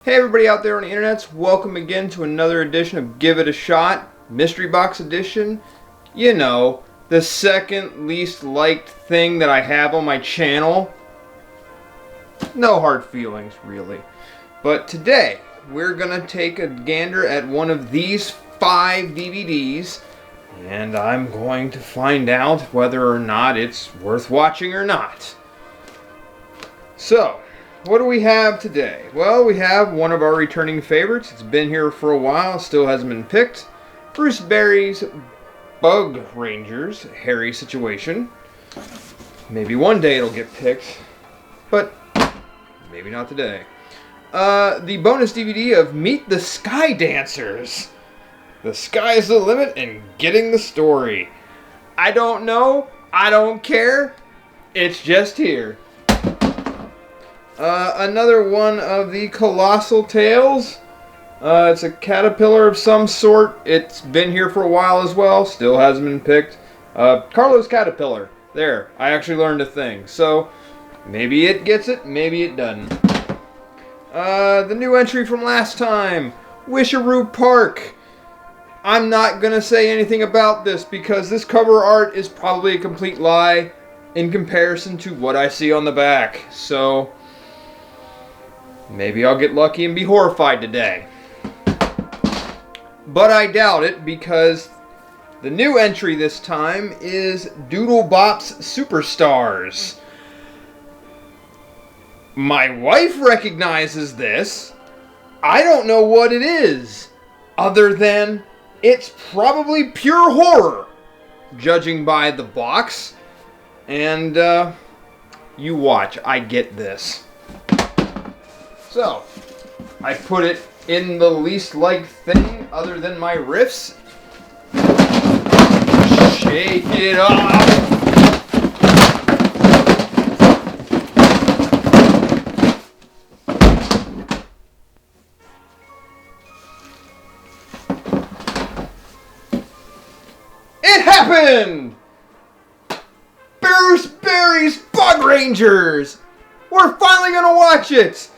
Hey everybody out there on the internets, welcome again to another edition of Give It a Shot, Mystery Box Edition. You know, the second least liked thing that I have on my channel. No hard feelings, really. But today, we're gonna take a gander at one of these 5 DVDs, and I'm going to find out whether or not it's worth watching or not. So, what do we have today? Well, we have one of our returning favorites. It's been here for a while, still hasn't been picked. Bruce Berry's Bug Rangers, Hairy Situation. Maybe one day it'll get picked, but maybe not today. The bonus DVD of Meet the Sky Dancers. The sky's the limit and getting the story. I don't know, I don't care, it's just here. Another one of the Colossal Tales. It's a caterpillar of some sort. It's been here for a while as well. Still hasn't been picked. Carlos Caterpillar. There. I actually learned a thing. So, maybe it gets it, maybe it doesn't. The new entry from last time. Wisharoo Park. I'm not going to say anything about this because this cover art is probably a complete lie in comparison to what I see on the back. So, maybe I'll get lucky and be horrified today. But I doubt it because the new entry this time is Doodlebop's Superstars. My wife recognizes this. I don't know what it is, other than it's probably pure horror, judging by the box. And you watch, I get this. So, I put it in the least liked thing other than my riffs. Shake it off! It happened! Bruce Berry's Bug Rangers! We're finally gonna watch it!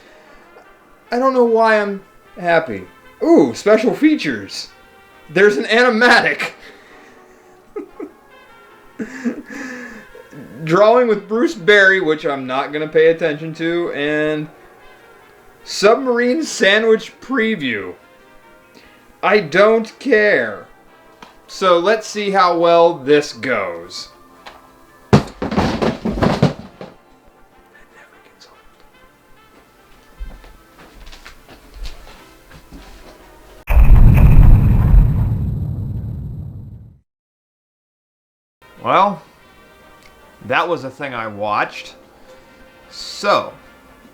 I don't know why I'm happy. Ooh, special features. There's an animatic. Drawing with Bruce Berry, which I'm not going to pay attention to, and Submarine Sandwich Preview. I don't care. So let's see how well this goes. Well, that was a thing I watched. So,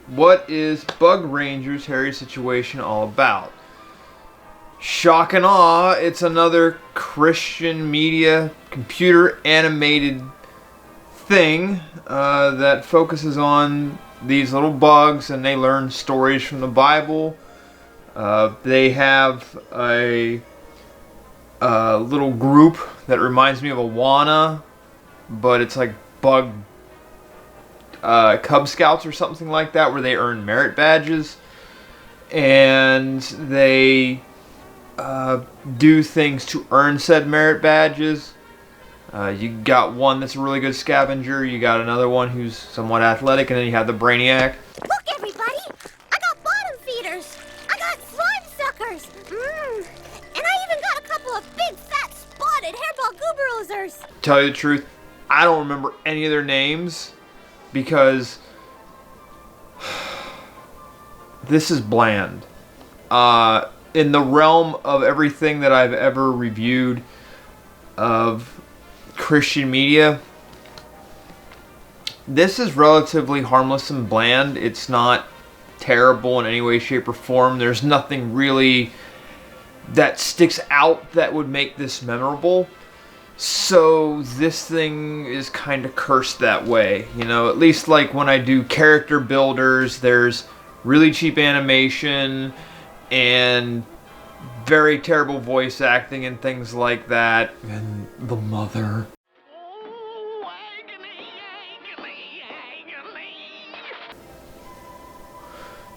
what is Bug Rangers Hairy Situation all about? Shock and awe, it's another Christian media computer animated thing that focuses on these little bugs and they learn stories from the Bible. They have a little group that reminds me of Awana, but it's like bug Cub Scouts or something like that, where they earn merit badges and they do things to earn said merit badges. You got one that's a really good scavenger, you got another one who's somewhat athletic, and then you have the Brainiac. Look, everybody! I got bottom feeders! I got slime suckers! And I even got a couple of big, fat, spotted hairball gooberozers! To tell you the truth, I don't remember any of their names because this is bland. In the realm of everything that I've ever reviewed of Christian media, this is relatively harmless and bland. It's not terrible in any way, shape, or form. There's nothing really that sticks out that would make this memorable. So this thing is kind of cursed that way. You know, at least like when I do character builders, there's really cheap animation and very terrible voice acting and things like that. And the mother.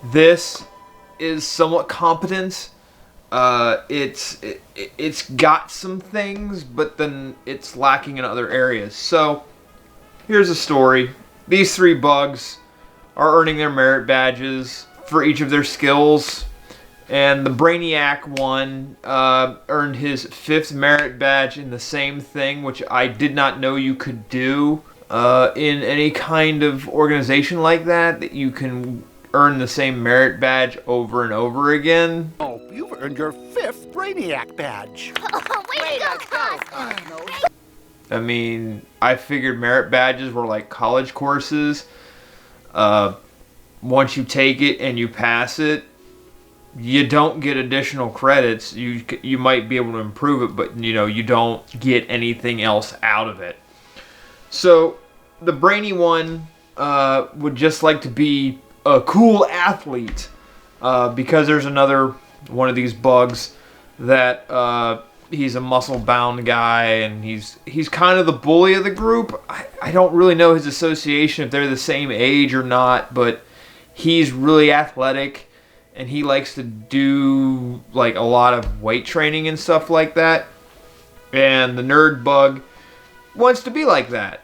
This is somewhat competent. It's got some things, but then it's lacking in other areas. So here's a story. These 3 bugs are earning their merit badges for each of their skills. And the Brainiac one earned his 5th merit badge in the same thing, which I did not know you could do in any kind of organization like that you can earn the same merit badge over and over again. Oh, you've earned your 5th Brainiac badge. Oh, way to go, Cos! I mean, I figured merit badges were like college courses. Once you take it and you pass it, you don't get additional credits. You might be able to improve it, but you don't get anything else out of it. So the brainy one would just like to be a cool athlete because there's another one of these bugs that he's a muscle-bound guy, and he's kind of the bully of the group. I don't really know his association, if they're the same age or not, but he's really athletic, and he likes to do like a lot of weight training and stuff like that. And the nerd bug wants to be like that.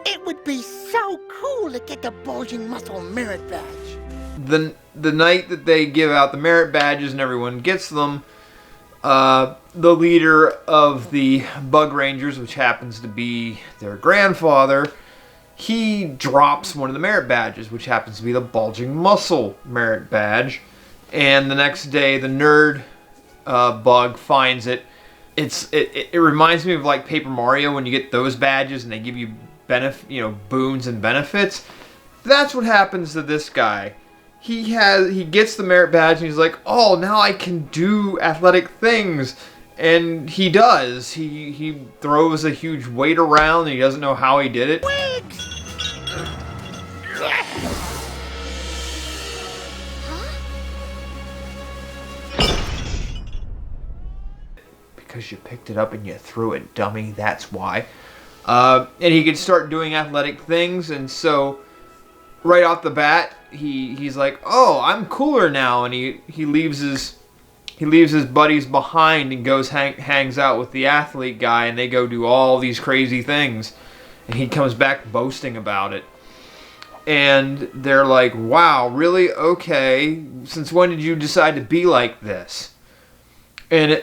It would be so cool to get the bulging muscle merit badge. The night that they give out the merit badges and everyone gets them, the leader of the Bug Rangers, which happens to be their grandfather, he drops one of the merit badges, which happens to be the bulging muscle merit badge. And the next day, the nerd bug finds it. It reminds me of like Paper Mario when you get those badges and they give you boons and benefits. That's what happens to this guy. He gets the merit badge and he's like, oh, now I can do athletic things. And he does. He throws a huge weight around and he doesn't know how he did it. Because you picked it up and you threw it, dummy. That's why. And he could start doing athletic things, and so right off the bat, he's like, oh, I'm cooler now, and he leaves his buddies behind and goes hangs out with the athlete guy, and they go do all these crazy things, and he comes back boasting about it. And they're like, wow, really? Okay, since when did you decide to be like this? And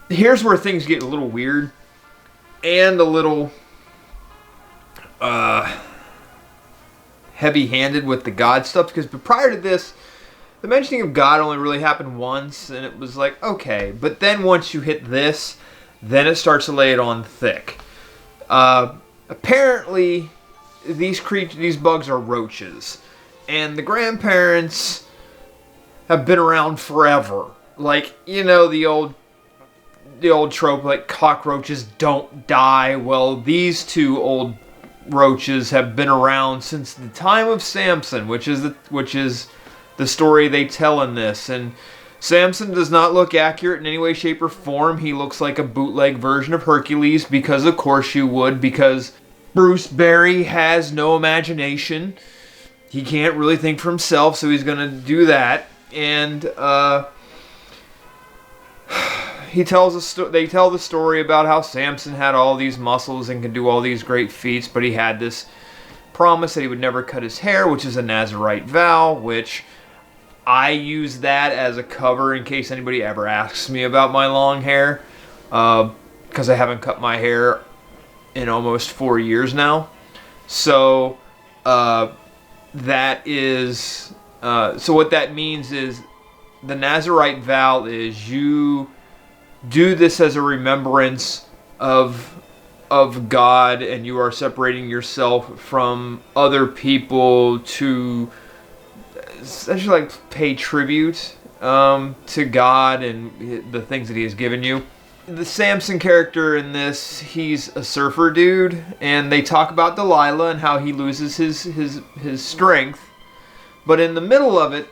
here's where things get a little weird and a little heavy-handed with the God stuff, because prior to this, the mentioning of God only really happened once, and it was like, okay. But then once you hit this, then it starts to lay it on thick. Apparently, these bugs are roaches, and the grandparents have been around forever. Like, the old trope, like cockroaches don't die. Well, these 2 old roaches have been around since the time of Samson, which is the story they tell in this. And Samson does not look accurate in any way, shape, or form. He looks like a bootleg version of Hercules, because of course you would, because Bruce Barry has no imagination. He can't really think for himself, so he's gonna do that. And they tell the story about how Samson had all these muscles and could do all these great feats, but he had this promise that he would never cut his hair, which is a Nazarite vow, which I use that as a cover in case anybody ever asks me about my long hair, because I haven't cut my hair in almost 4 years now. So that is so what that means is the Nazarite vow is you do this as a remembrance of God, and you are separating yourself from other people to essentially like pay tribute to God and the things that He has given you. The Samson character in this, he's a surfer dude, and they talk about Delilah and how he loses his strength. But in the middle of it,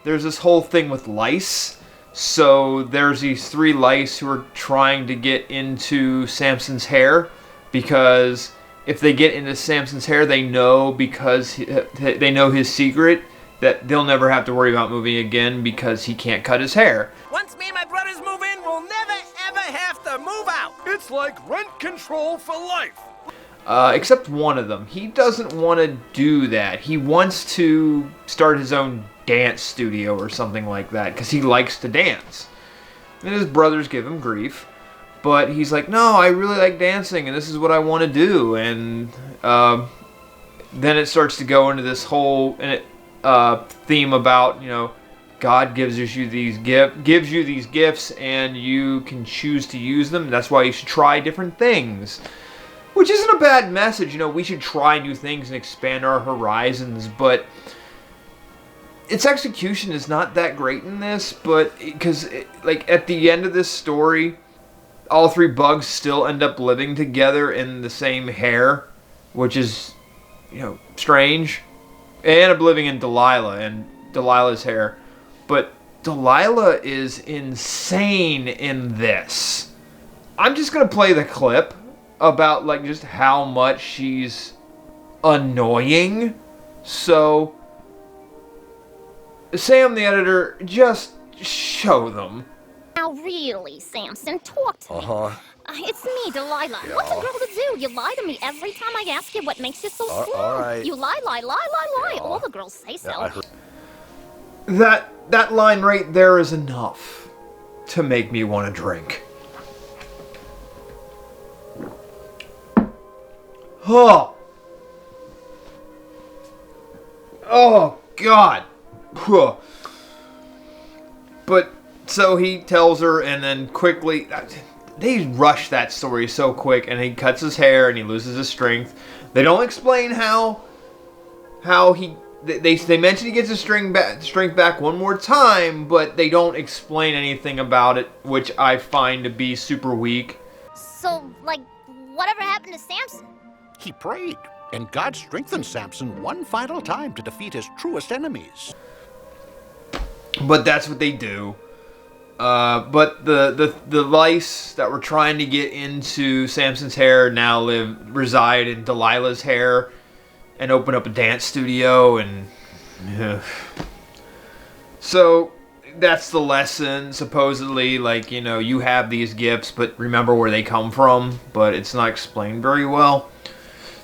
there's this whole thing with lice. So there's these 3 lice who are trying to get into Samson's hair, because if they get into Samson's hair, they know, because they know his secret, that they'll never have to worry about moving again because he can't cut his hair. Once me and my brothers move in, we'll never ever have to move out. It's like rent control for life. Except one of them. He doesn't want to do that. He wants to start his own dance studio or something like that because he likes to dance. And his brothers give him grief. But he's like, no, I really like dancing and this is what I want to do. And then it starts to go into this whole theme about, you know, God gives you these gifts and you can choose to use them. That's why you should try different things. Which isn't a bad message, you know, we should try new things and expand our horizons, but its execution is not that great in this, but because, like, at the end of this story, all three bugs still end up living together in the same hair, which is, you know, strange. They end up living in Delilah and Delilah's hair, but Delilah is insane in this. I'm just going to play the clip about, like, just how much she's annoying. So, Sam the editor, just show them. Now really, Samson, talk to me. It's me, Delilah. Yeah. What's a girl to do? You lie to me every time I ask you what makes you so slow. all right. You lie. Yeah. All the girls say so. Yeah, I heard. That line right there is enough to make me want to drink. Oh. Oh, God. But, so he tells her, and then quickly, they rush that story so quick, and he cuts his hair, and he loses his strength. They don't explain how he, they mention he gets his strength back one more time, but they don't explain anything about it, which I find to be super weak. So, like, whatever happened to Samson? He prayed, and God strengthened Samson one final time to defeat his truest enemies. But that's what they do. But the lice that were trying to get into Samson's hair now reside in Delilah's hair and open up a dance studio, and so that's the lesson. Supposedly, like, you know, you have these gifts, but remember where they come from. But it's not explained very well.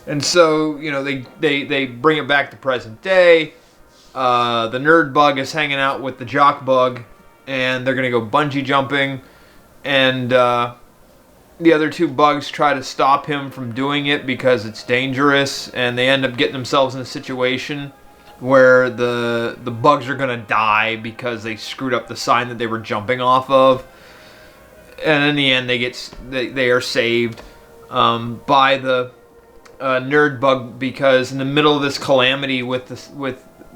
And so, you know, they bring it back to present day. The nerd bug is hanging out with the jock bug, and they're going to go bungee jumping. And the other two bugs try to stop him from doing it because it's dangerous. And they end up getting themselves in a situation where the bugs are going to die because they screwed up the sign that they were jumping off of. And in the end, they are saved by the nerd bug, because in the middle of this calamity with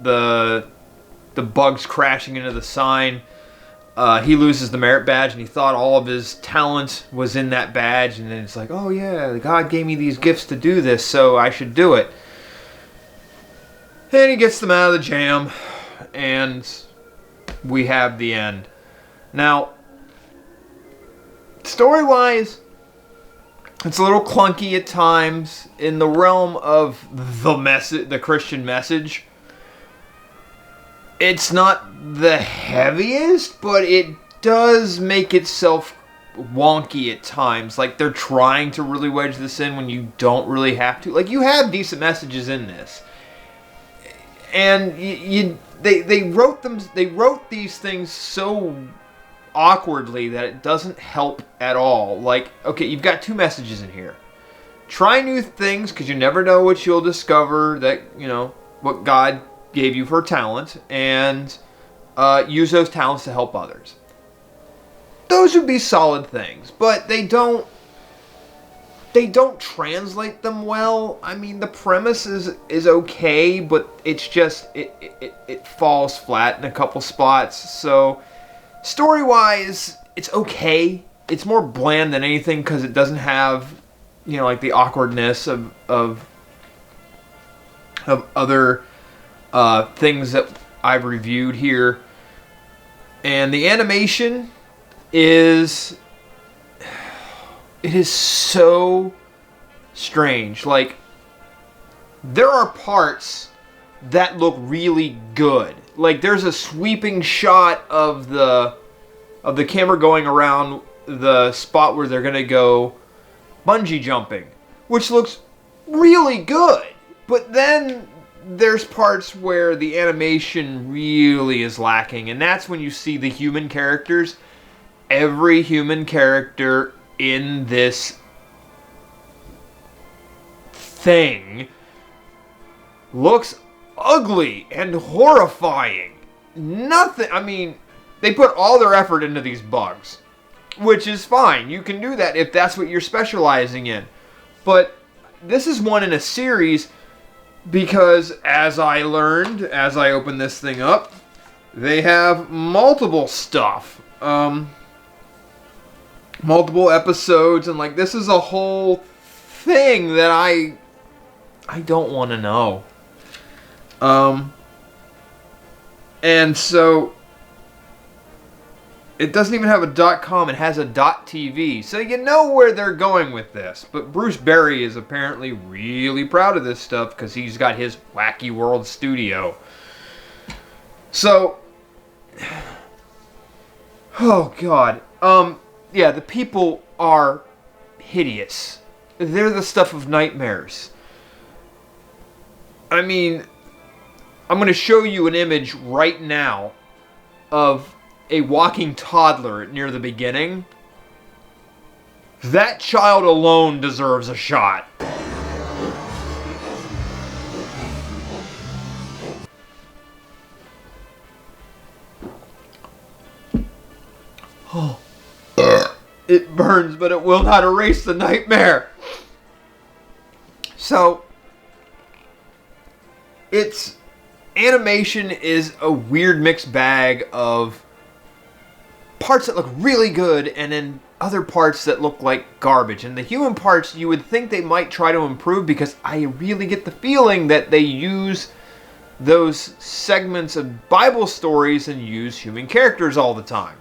the bugs crashing into the sign, he loses the merit badge, and he thought all of his talent was in that badge, and then it's like, oh yeah, God gave me these gifts to do this, so I should do it. And he gets them out of the jam, and we have the end. Now, story-wise, it's a little clunky at times in the realm of the Christian message. It's not the heaviest, but it does make itself wonky at times. Like, they're trying to really wedge this in when you don't really have to. Like, you have decent messages in this, and they wrote these things so awkwardly that it doesn't help at all. Like, okay, you've got two messages in here. Try new things, because you never know what you'll discover, that, you know, what God gave you for talent, and use those talents to help others. Those would be solid things, but they don't translate them well. I mean, the premise is okay, but it's just it falls flat in a couple spots. So story-wise, it's okay. It's more bland than anything because it doesn't have, you know, like the awkwardness of other things that I've reviewed here. And the animation is so strange. Like, there are parts that look really good. Like, there's a sweeping shot of the camera going around the spot where they're gonna go bungee jumping, which looks really good. But then there's parts where the animation really is lacking, and that's when you see the human characters. Every human character in this thing looks ugly and horrifying. Nothing, I mean, they put all their effort into these bugs, which is fine. You can do that if that's what you're specializing in. But this is one in a series because, as I learned as I opened this thing up, they have multiple stuff. Multiple episodes, and like, this is a whole thing that I don't want to know. And so it doesn't even have a .com, it has a .tv. So you know where they're going with this. But Bruce Berry is apparently really proud of this stuff because he's got his Wacky World studio. So, oh God. Yeah, the people are hideous. They're the stuff of nightmares. I mean, I'm going to show you an image right now of a walking toddler near the beginning. That child alone deserves a shot. Oh. It burns, but it will not erase the nightmare. So, its animation is a weird mixed bag of parts that look really good and then other parts that look like garbage. And the human parts, you would think they might try to improve, because I really get the feeling that they use those segments of Bible stories and use human characters all the time.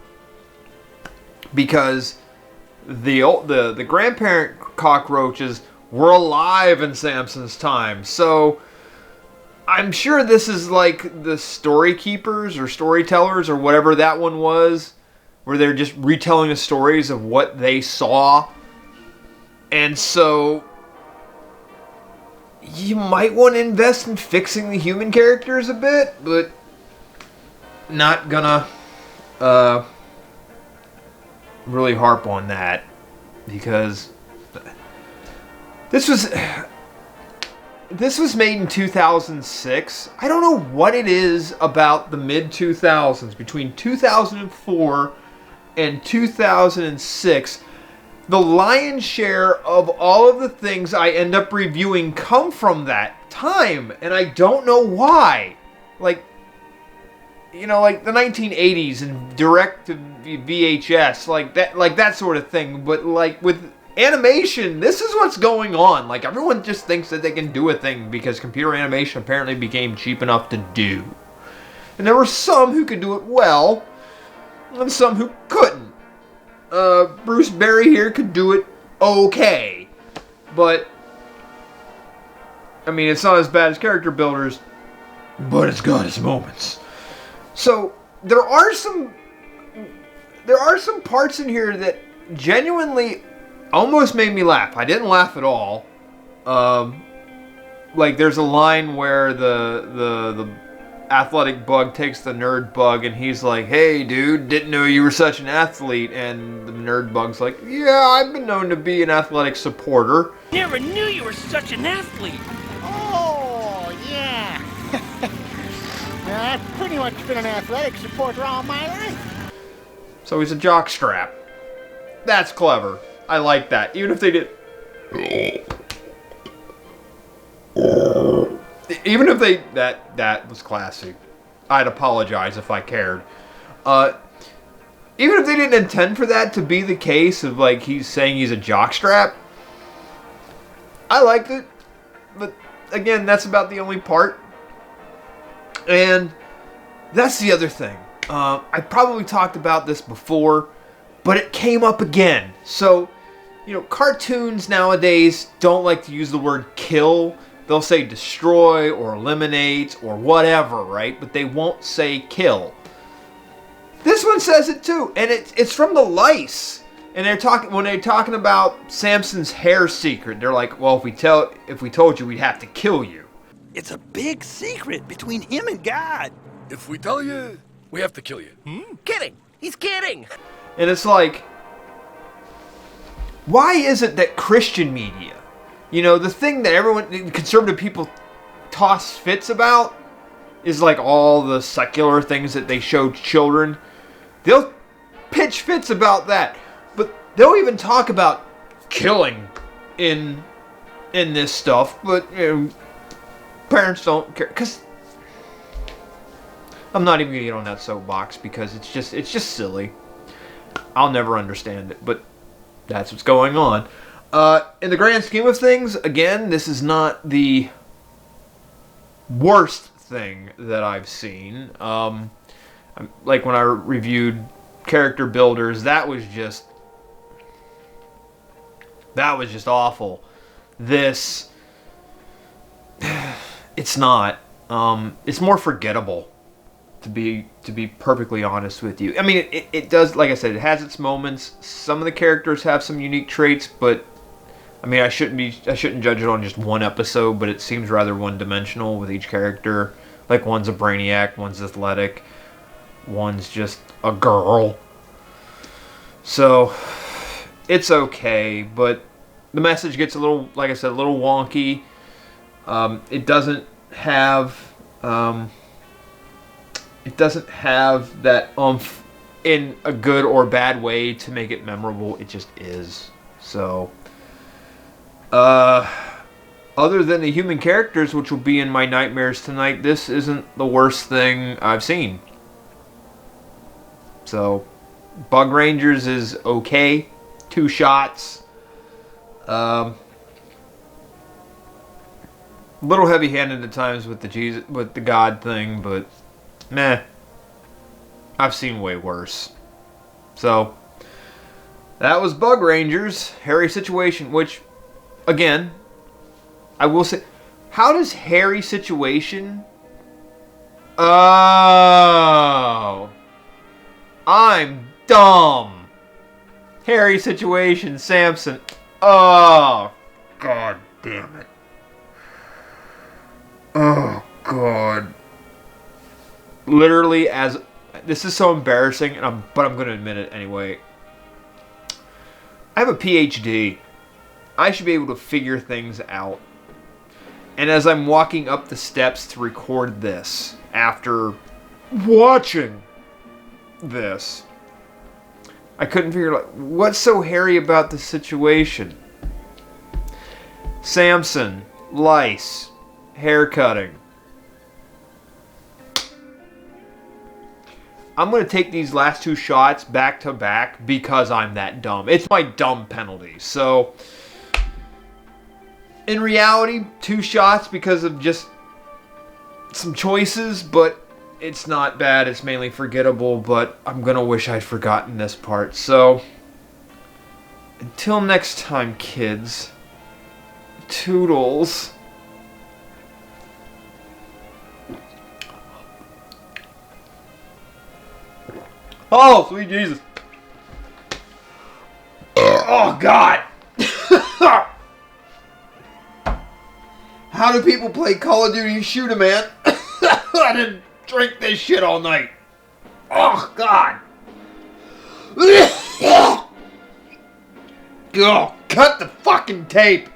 Because the grandparent cockroaches were alive in Samson's time. So I'm sure this is like the story keepers or storytellers or whatever that one was, where they're just retelling the stories of what they saw. And so you might want to invest in fixing the human characters a bit, but not gonna really harp on that, because this was made in 2006. I don't know what it is about the mid-2000s, between 2004 and 2006. The lion's share of all of the things I end up reviewing come from that time, and I don't know why. Like, you know, like the 1980s and direct to VHS, like that sort of thing. But like with animation, this is what's going on. Like, everyone just thinks that they can do a thing because computer animation apparently became cheap enough to do. And there were some who could do it well, and some who couldn't. Bruce Berry here could do it okay, but I mean, it's not as bad as Character Builders, but it's got its moments. So there are some parts in here that genuinely almost made me laugh. I didn't laugh at all. Like, there's a line where the athletic bug takes the nerd bug, and he's like, "Hey, dude, didn't know you were such an athlete." And the nerd bug's like, "Yeah, I've been known to be an athletic supporter." Never knew you were such an athlete. Oh, yeah. I've pretty much been an athletic supporter all my life. So he's a jockstrap. That's clever. I like that. Even if they did... Even if they... That was classy. I'd apologize if I cared. Even if they didn't intend for that to be the case of, like, he's saying he's a jockstrap, I liked it. But, again, that's about the only part. And that's the other thing. I probably talked about this before, but it came up again. So, you know, cartoons nowadays don't like to use the word kill they'll say destroy or eliminate or whatever, right? But they won't say kill. This one says it too, and it's from the lice. And when they're talking about Samson's hair secret, they're like, well, if we told you, we'd have to kill you. It's a big secret between him and God. If we tell you, we have to kill you. Kidding. He's kidding. And it's like, why is it that Christian media, the thing that conservative people toss fits about is like all the secular things that they show children. They'll pitch fits about that. But they'll even talk about killing in this stuff. But parents don't care. Because I'm not even going to get on that soapbox because it's just silly. I'll never understand it. But that's what's going on. In the grand scheme of things, again, this is not the worst thing that I've seen. Like when I reviewed Character Builders, that was just awful. This, it's not. It's more forgettable, to be perfectly honest with you. I mean, it does, like I said, it has its moments. Some of the characters have some unique traits, but I mean, I shouldn't judge it on just one episode, but it seems rather one-dimensional with each character. Like, one's a brainiac, one's athletic, one's just a girl. So, it's okay, but the message gets a little, like I said, a little wonky. It doesn't have that oomph in a good or bad way to make it memorable. It just is. So, other than the human characters, which will be in my nightmares tonight, this isn't the worst thing I've seen. So, Bug Rangers is okay. 2 shots. A little heavy-handed at times with the God thing, but meh. I've seen way worse. So, that was Bug Rangers, Hairy Situation, which, again, I will say, how does Hairy Situation... Oh, I'm dumb. Hairy Situation, Samson. Oh, God damn it. Oh, God. Literally, this is so embarrassing, but I'm going to admit it anyway. I have a PhD. I should be able to figure things out. And as I'm walking up the steps to record this, after watching this, I couldn't figure out what's so hairy about the situation. Samson, lice, hair cutting. I'm going to take these last 2 shots back to back because I'm that dumb. It's my dumb penalty. So, in reality, 2 shots because of just some choices, but it's not bad. It's mainly forgettable, but I'm going to wish I'd forgotten this part. So, until next time, kids, toodles. Oh, sweet Jesus. Oh, God. How do people play Call of Duty Shoot 'em, man? I didn't drink this shit all night. Oh, God. Oh, cut the fucking tape.